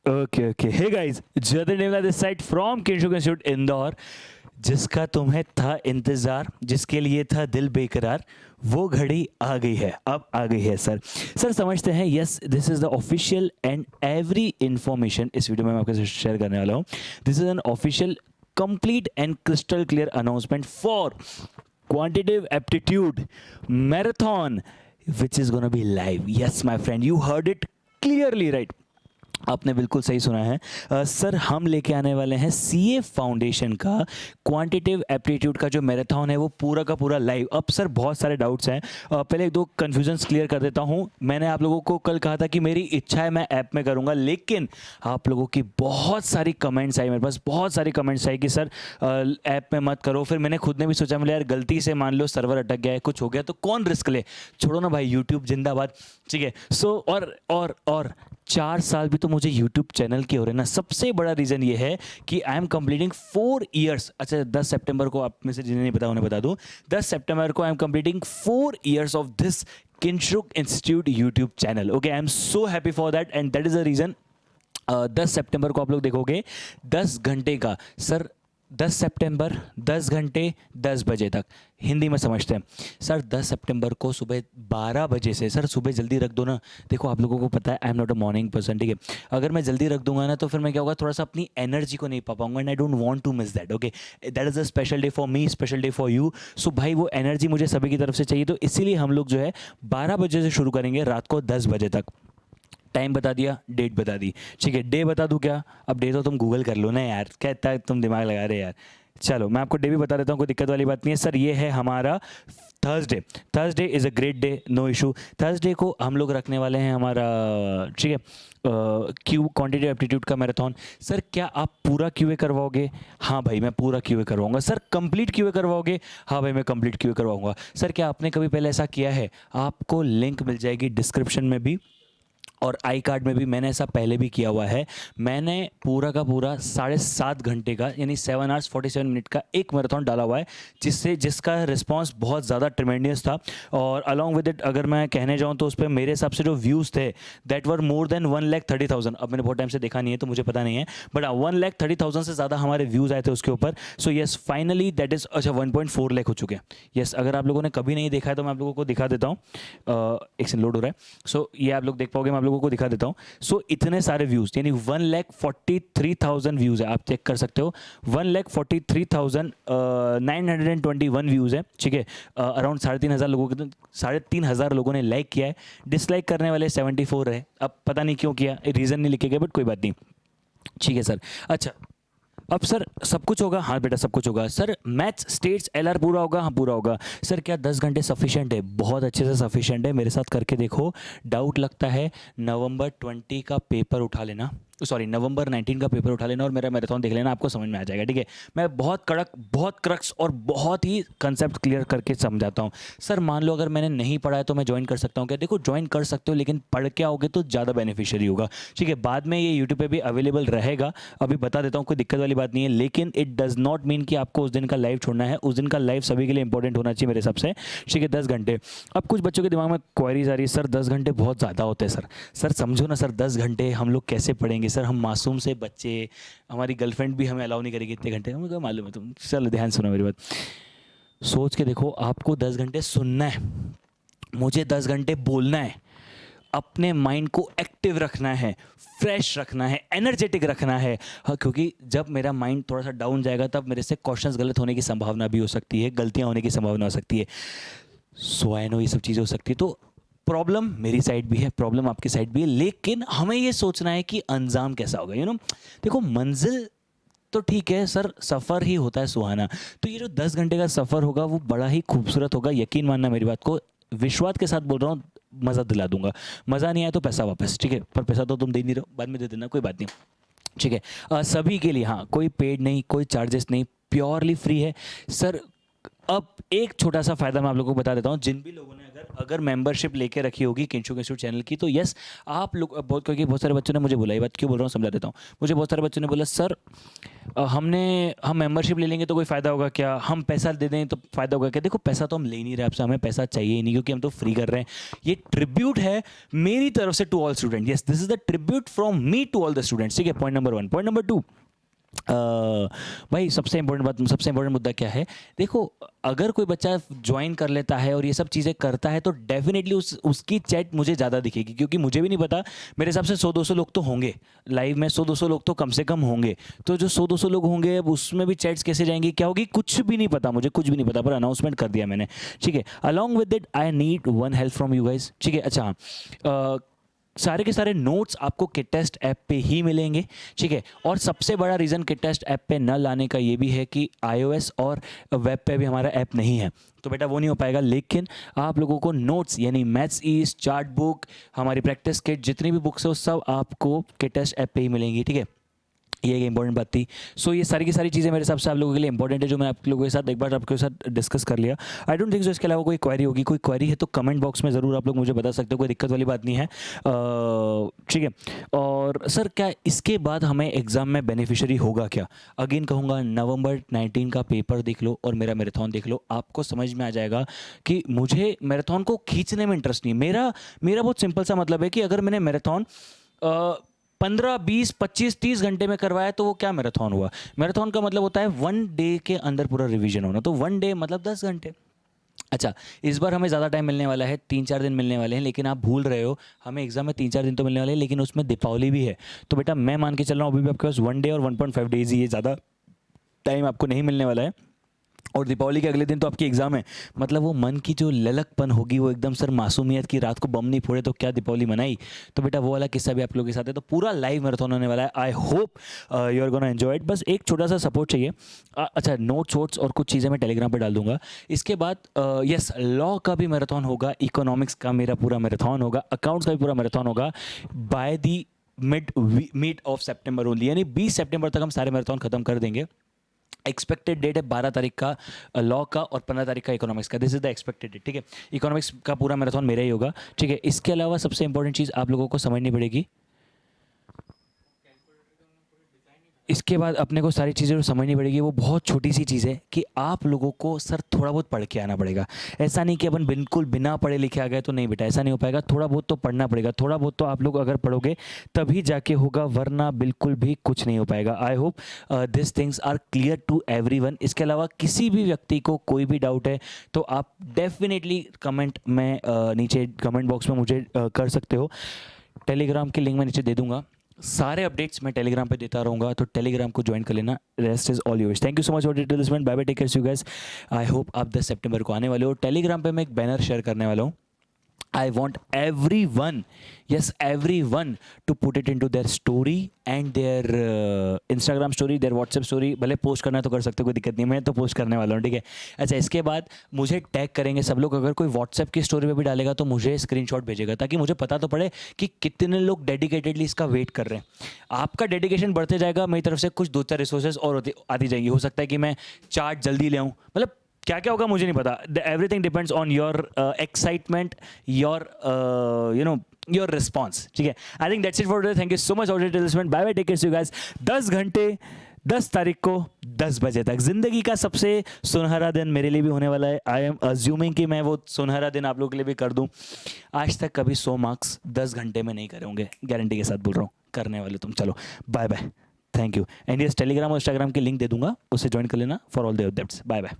Okay okay hey guys, Jatin Nevla this side from Kinshuk institute Indore. जिसका तुम्हें था इंतजार, जिसके लिए था दिल बेकरार, वो घड़ी आ गई है, अब आ गई है सर। सर समझते हैं, yes this is the official and every information इस वीडियो में मैं आपके साथ शेयर करने वाला हूँ। This is an official complete and crystal clear announcement for quantitative aptitude marathon which is going to be live. Yes my friend, you heard it clearly right. आपने बिल्कुल सही सुना है। सर हम लेके आने वाले हैं सीए फाउंडेशन का क्वांटिटेटिव एप्टीट्यूड का जो मैराथन है वो पूरा का पूरा लाइव। अब सर बहुत सारे डाउट्स हैं, पहले एक दो कन्फ्यूजन्स क्लियर कर देता हूँ। मैंने आप लोगों को कल कहा था कि मेरी इच्छा है मैं ऐप में करूँगा, लेकिन आप लोगों की बहुत सारी कमेंट्स आई, मेरे पास बहुत सारी कमेंट्स आई कि सर ऐप में मत करो। फिर मैंने खुद ने भी सोचा, मैंने यार गलती से मान लो सर्वर अटक गया है, कुछ हो गया तो कौन रिस्क ले, छोड़ो ना भाई, यूट्यूब जिंदाबाद। ठीक है, सो और 4 साल भी तो मुझे यूट्यूब चैनल के हो रहे हैं ना। सबसे बड़ा रीज़न ये है कि आई एम कंप्लीटिंग 4 ईयर्स। अच्छा 10 सितंबर को, आप में से जिन्हें नहीं पता उन्हें बता दूं, 10 सितंबर को I am completing 4 years of this Kinshuk institute YouTube channel. Okay, I am so happy for that and that is the reason. 10 सितंबर को आप लोग देखोगे 10 घंटे का, सर 10 सितंबर 10 घंटे 10 बजे तक, हिंदी में समझते हैं सर। 10 सितंबर को सुबह 12 बजे से, सर सुबह जल्दी रख दो ना। देखो आप लोगों को पता है I am not a morning person, ठीक है। अगर मैं जल्दी रख दूंगा ना तो फिर मैं क्या होगा, थोड़ा सा अपनी एनर्जी को नहीं पा पाऊंगा and I don't want to miss that. Okay, that is a special day for me, special day for you. So भाई वो एनर्जी मुझे सभी की तरफ से चाहिए, तो इसीलिए हम लोग जो है 12 बजे से शुरू करेंगे रात को 10 बजे तक। टाइम बता दिया, डेट बता दी, ठीक है। डे बता दूं क्या? अब डे तो तुम गूगल कर लो ना यार, क्या इतना तुम दिमाग लगा रहे यार। चलो मैं आपको डे भी बता देता हूँ, कोई दिक्कत वाली बात नहीं है। सर ये है हमारा Thursday. Thursday is a great day, no issue. Thursday को हम लोग रखने वाले हैं हमारा, ठीक है, क्यू क्वांटिटी एप्टीट्यूड का मैराथन। सर क्या आप पूरा क्यूए करवाओगे? हाँ भाई मैं पूरा क्यूए करवाऊंगा। सर कंप्लीट क्यूए करवाओगे? हाँ भाई मैं कंप्लीट क्यूए करवाऊंगा। सर क्या आपने कभी पहले ऐसा किया है? आपको लिंक मिल जाएगी डिस्क्रिप्शन में भी और आई कार्ड में भी। मैंने ऐसा पहले भी किया हुआ है। मैंने पूरा का पूरा 7.5 घंटे का, यानी 7 आवर्स 47 मिनट का एक मैराथन डाला हुआ है, जिसका रिस्पांस बहुत ज़्यादा ट्रिमेंडियस था। और अलॉन्ग विद इट अगर मैं कहने जाऊँ तो उस पर मेरे हिसाब से जो व्यूज़ थे दैट वर मोर देन 1,30,000। अब मैंने बहुत टाइम से देखा नहीं है तो मुझे पता नहीं है, बट 1,30,000 से ज़्यादा हमारे व्यूज़ आए थे उसके ऊपर। So yes finally that is, अच्छा 1.4 लाख हो चुके हैं। येस अगर आप लोगों ने कभी नहीं देखा है तो मैं आप लोगों को दिखा देता हूँ। एक सेकंड लोड हो रहा है। सो ये आप लोग देख पाओगे, मैं आप लोगों को दिखा देता हूँ। सो इतने सारे व्यूज़, यानी 1,43,000 व्यूज़ है, आप चेक कर सकते हो। 1,43,921 व्यूज़ है, ठीक है। अराउंड 3,500 लोगों के, 3,500 लोगों ने लाइक किया है। डिसलाइक करने वाले 74 है। अब पता नहीं क्यों किया, रीज़न नहीं लिखे गए, बट कोई बात नहीं, ठीक है सर। अच्छा अब सर सब कुछ होगा? हाँ बेटा सब कुछ होगा। सर मैथ्स स्टेट्स एलआर पूरा होगा? हाँ पूरा होगा। सर क्या 10 घंटे सफिशिएंट है? बहुत अच्छे से सफिशिएंट है, मेरे साथ करके देखो। डाउट लगता है नवंबर 20 का पेपर उठा लेना, सॉरी नवंबर 19 का पेपर उठा लेना और मेरा मैराथन देख लेना, आपको समझ में आ जाएगा, ठीक है। मैं बहुत कड़क, बहुत क्रक्स और बहुत ही कंसेप्ट क्लियर करके समझाता हूँ। सर मान लो अगर मैंने नहीं पढ़ा है तो मैं ज्वाइन कर सकता हूँ क्या? देखो ज्वाइन कर सकते हो, लेकिन पढ़ के आओगे तो ज़्यादा बेनिफिशियरी होगा, ठीक है। बाद में ये यूट्यूब पे भी अवेलेबल रहेगा, अभी बता देता हूँ, कोई दिक्कत वाली बात नहीं है। लेकिन इट डज़ नॉट मीन कि आपको उस दिन का लाइव छोड़ना है। उस दिन का लाइव सभी के लिए इंपॉर्टेंट होना चाहिए मेरे हिसाब से, ठीक है। 10 घंटे। अब कुछ बच्चों के दिमाग में क्वेरीज आ रही है, सर 10 घंटे बहुत ज़्यादा होते हैं सर। सर समझो ना सर, 10 घंटे हम लोग कैसे पढ़ेंगे सर? हम मासूम से बच्चे, हमारी गर्लफ्रेंड भी हमें अलाउ नहीं करेगी इतने घंटे, मुझे मालूम है। तुम चलो ध्यान सुनो मेरी बात, सोच के देखो। आपको 10 घंटे सुनना है, मुझे 10 घंटे बोलना है, अपने माइंड को एक्टिव रखना है, फ्रेश रखना है, एनर्जेटिक रखना है। हाँ क्योंकि जब मेरा माइंड थोड़ा सा डाउन जाएगा तब मेरे से क्वेश्चंस गलत होने की संभावना भी हो सकती है, गलतियां होने की संभावना हो सकती है। सो आई नो ये सब चीज़ें हो सकती है। तो प्रॉब्लम मेरी साइड भी है, प्रॉब्लम आपकी साइड भी है, लेकिन हमें ये सोचना है कि अंजाम कैसा होगा, यू नो। देखो मंजिल तो ठीक है सर, सफ़र ही होता है सुहाना। तो ये जो 10 घंटे का सफ़र होगा वो बड़ा ही खूबसूरत होगा, यकीन मानना मेरी बात को। विश्वास के साथ बोल रहा हूँ, मज़ा दिला दूंगा। मज़ा नहीं आया तो पैसा वापस, ठीक है। पर पैसा तो तुम दे नहीं रहे हो, बाद में दे देना, कोई बात नहीं, ठीक है। सभी के लिए, हाँ कोई पेड नहीं, कोई चार्जेस नहीं, प्योरली फ्री है सर। अब एक छोटा सा फ़ायदा मैं आप लोगों को बता देता हूँ। जिन भी लोगों ने अगर मेंबरशिप लेके रखी होगी किंशुक इंस्टीट्यूट चैनल की, तो यस आप लोग बहुत, क्योंकि बहुत सारे बच्चों ने मुझे बोला, ये बात क्यों बोल रहा हूँ समझा देता हूँ। मुझे बहुत सारे बच्चों ने बोला सर हम मेंबरशिप ले लेंगे तो कोई फ़ायदा होगा क्या, हम पैसा दे दें तो फ़ायदा होगा क्या? देखो पैसा तो हम ले नहीं रहे आपसे, हमें पैसा चाहिए ही नहीं क्योंकि हम तो फ्री कर रहे हैं। ये ट्रिब्यूट है मेरी तरफ से to all student. Yes, this is the tribute from me to all the students. ठीक है, पॉइंट नंबर 1। पॉइंट नंबर 2, भाई सबसे इंपॉर्टेंट मुद्दा क्या है? देखो, अगर कोई बच्चा ज्वाइन कर लेता है और ये सब चीज़ें करता है तो डेफिनेटली उसकी चैट मुझे ज़्यादा दिखेगी, क्योंकि मुझे भी नहीं पता, मेरे हिसाब से 100-200 लोग तो होंगे लाइव में, 100-200 लोग तो कम से कम होंगे। तो जो 100-200 लोग होंगे, अब उसमें भी चैट्स कैसे जाएंगी, क्या होगी, कुछ भी नहीं पता, मुझे कुछ भी नहीं पता, पर अनाउंसमेंट कर दिया मैंने। ठीक है, along with it I need one help from you guys. ठीक है, अच्छा, सारे के सारे नोट्स आपको किट टेस्ट ऐप पे ही मिलेंगे। ठीक है, और सबसे बड़ा रीज़न किट टेस्ट ऐप पे न लाने का ये भी है कि iOS और वेब पे भी हमारा ऐप नहीं है, तो बेटा वो नहीं हो पाएगा। लेकिन आप लोगों को नोट्स यानी मैथ्स ईस्ट, चार्ट बुक, हमारी प्रैक्टिस किट, जितनी भी बुक्स है वो सब आपको किट टेस्ट ऐप पे ही मिलेंगी। ठीक है, ये एक इंपॉर्टेंट बात थी। सो ये सारी की सारी चीज़ें मेरे हिसाब से आप लोगों के लिए इंपॉर्टेंट है, जो मैं आप लोगों के साथ एक बार आपके साथ डिस्कस कर लिया। आई डोंट थिंक सो इसके अलावा कोई क्वेरी होगी। कोई क्वेरी है तो कमेंट बॉक्स में ज़रूर आप लोग मुझे बता सकते हो, कोई दिक्कत वाली बात नहीं है। ठीक है, और सर क्या इसके बाद हमें एग्ज़ाम में बेनिफिशियरी होगा क्या? अगेन कहूँगा, नवंबर 19 का पेपर देख लो और मेरा मैराथन देख लो, आपको समझ में आ जाएगा कि मुझे मैराथन को खींचने में इंटरेस्ट नहीं है। मेरा बहुत सिंपल सा मतलब है कि अगर मैंने मैराथन 15, 20, 25, 30 घंटे में करवाया तो वो क्या मैराथन हुआ? मैराथन का मतलब होता है 1 डे के अंदर पूरा रिवीजन होना, तो 1 डे मतलब 10 घंटे। अच्छा, इस बार हमें ज़्यादा टाइम मिलने वाला है, 3-4 दिन मिलने वाले हैं, लेकिन आप भूल रहे हो, हमें एग्जाम में 3-4 दिन तो मिलने वाले हैं, लेकिन उसमें दीपावली भी है। तो बेटा मैं मान के चल रहा हूँ अभी भी आपके पास 1 डे और 1.5 डेज ही है, ज़्यादा टाइम आपको नहीं मिलने वाला है। और दीपावली के अगले दिन तो आपकी एग्ज़ाम है, मतलब वो मन की जो ललकपन होगी वो एकदम सर मासूमियत की, रात को बम नहीं फोड़े तो क्या दीपावली मनाई, तो बेटा वो वाला किस्सा भी आप लोगों के साथ है। तो पूरा लाइव मैराथन होने वाला है। I hope you are gonna enjoy it. बस एक छोटा सा सपोर्ट चाहिए। अच्छा, नोट्स वोट्स और कुछ चीज़ें मैं टेलीग्राम पर डाल दूंगा। इसके बाद यस, लॉ का भी मैराथन होगा, इकोनॉमिक्स का मेरा पूरा मैराथन होगा, अकाउंट्स का भी पूरा मैराथन होगा by the mid of September only, यानी 20 सितंबर तक हम सारे मैराथन खत्म कर देंगे। एक्सपेक्टेड डेट है 12 तारीख का लॉ का और 15 तारीख का इकोनॉमिक्स का। This is the expected date. ठीक है, इकोनॉमिक्स का पूरा मैराथन मेरा ही होगा। ठीक है, इसके अलावा सबसे इंपॉर्टेंट चीज़ आप लोगों को समझनी पड़ेगी, इसके बाद अपने को सारी चीज़ें जो समझनी पड़ेगी वो बहुत छोटी सी चीज़ है कि आप लोगों को सर थोड़ा बहुत पढ़ के आना पड़ेगा। ऐसा नहीं कि अपन बिल्कुल बिना पढ़े लिखे आ गए, तो नहीं बेटा, ऐसा नहीं हो पाएगा। थोड़ा बहुत तो पढ़ना पड़ेगा, थोड़ा बहुत तो आप लोग अगर पढ़ोगे तभी जाके होगा, वरना बिल्कुल भी कुछ नहीं हो पाएगा। I hope this things are clear to everyone. इसके अलावा किसी भी व्यक्ति को कोई भी डाउट है तो आप डेफिनेटली कमेंट में नीचे कमेंट बॉक्स में मुझे कर सकते हो। टेलीग्राम की लिंक मैं नीचे दे दूंगा, सारे अपडेट्स मैं टेलीग्राम पे देता रहूँगा, तो टेलीग्राम को ज्वाइन कर लेना। Rest is all yours. Thank you so much for details. Bye bye, take care, see you guys. I hope आप 10 सितंबर को आने वाले हो। टेलीग्राम पे मैं एक बैनर शेयर करने वाला हूँ। I want everyone, yes, everyone to put it into their story and their Instagram story, their WhatsApp story। भले पोस्ट करना है तो कर सकते हो, कोई दिक्कत नहीं, मैं तो पोस्ट करने वाला हूँ। ठीक है, अच्छा, इसके बाद मुझे टैग करेंगे सब लोग। अगर कोई WhatsApp की स्टोरी पे भी डालेगा तो मुझे स्क्रीनशॉट भेजेगा, ताकि मुझे पता तो पड़े कि कितने लोग डेडिकेटेडली इसका वेट कर रहे हैं। आपका डेडिकेशन बढ़ते जाएगा, मेरी तरफ से कुछ 2-4 रिसोर्सेज और आती जाएंगी। हो सकता है कि मैं चार्ट जल्दी ले आऊँ, मतलब क्या क्या होगा मुझे नहीं पता। Everything depends on your excitement, your your response. ठीक है, I think that's it for today. Thank you so much for डिटेल्समेंट। Bye bye, take care, see you guys. 10 घंटे 10 तारीख को 10 बजे तक जिंदगी का सबसे सुनहरा दिन मेरे लिए भी होने वाला है। आई एम अज्यूमिंग कि मैं वो सुनहरा दिन आप लोगों के लिए भी कर दूं। आज तक कभी 100 मार्क्स 10 घंटे में नहीं करे होंगे, गारंटी के साथ बोल रहा हूँ, करने वाले तुम। चलो bye bye, thank you. And yes, Telegram और इंस्टाग्राम की लिंक दे दूंगा, उससे ज्वाइन कर लेना for all the updates. Bye bye.